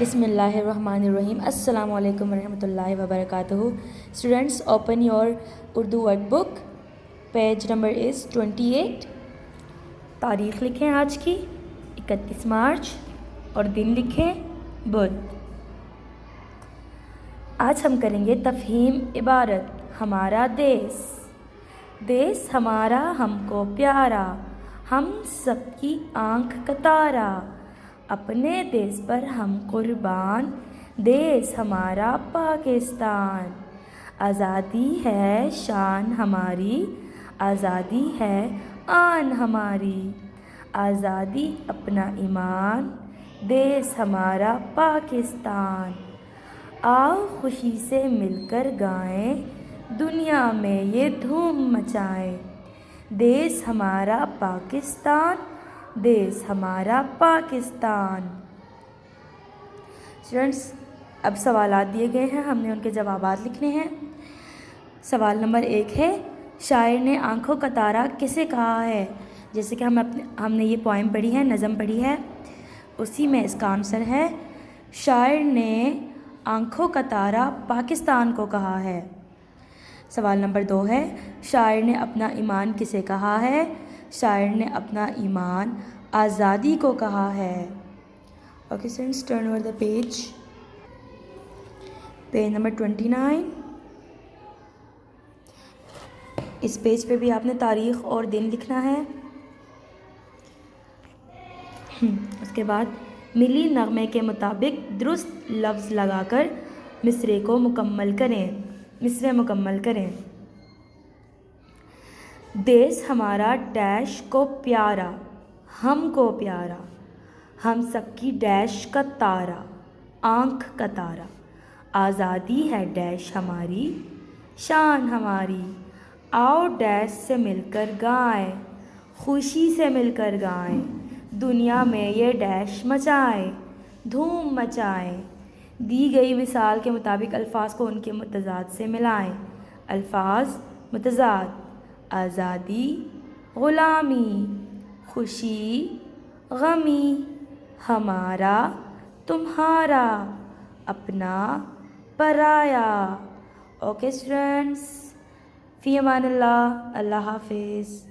بسم اللہ الرحمن الرحیم. السلام علیکم ورحمۃ اللہ وبرکاتہ. Students, open your Urdu work book. Page number is 28. تاریخ لکھیں آج کی 31 مارچ اور دن لکھیں بدھ. آج ہم کریں گے تفہیم عبارت. ہمارا دیس. دیس ہمارا ہم کو پیارا, ہم سب کی آنکھ کا تارا, اپنے دیس پر ہم قربان, دیس ہمارا پاکستان. آزادی ہے شان ہماری, آزادی ہے آن ہماری, آزادی اپنا ایمان, دیس ہمارا پاکستان. آؤ خوشی سے مل کر گائیں, دنیا میں یہ دھوم مچائیں, دیس ہمارا پاکستان, دیس ہمارا پاکستان. اسٹوڈنٹس, اب سوالات دیے گئے ہیں, ہم نے ان کے جوابات لکھنے ہیں. سوال نمبر 1 ہے, شاعر نے آنکھوں کا تارا کسے کہا ہے؟ جیسے کہ ہم نے یہ پوائم پڑھی ہے, نظم پڑھی ہے, اسی میں اس کا آنسر ہے شاعر نے آنکھوں کا تارا پاکستان کو کہا ہے. سوال نمبر 2 ہے, شاعر نے اپنا ایمان کسے کہا ہے؟ شاعر نے اپنا ایمان آزادی کو کہا ہے. Okay students, turn over the page. Page number 29. اس پیج پہ بھی آپ نے تاریخ اور دن لکھنا ہے. اس کے بعد ملی نغمے کے مطابق درست لفظ لگا کر مصرعے کو مکمل کریں. مصرعے مکمل کریں. دیس ہمارا ڈیش کو پیارا, ہم کو پیارا, ہم سب کی ڈیش کا تارا, آنکھ کا تارا, آزادی ہے ڈیش ہماری, شان ہماری, آؤ ڈیش سے مل کر گائیں, خوشی سے مل کر گائیں, دنیا میں یہ ڈیش مچائیں, دھوم مچائیں. دی گئی مثال کے مطابق الفاظ کو ان کے متضاد سے ملائیں. الفاظ متضاد: آزادی, غلامی, خوشی, غمی, ہمارا, تمہارا, اپنا, پرایا. اوکے اسٹوڈنٹس, فی امان اللہ. اللہ حافظ.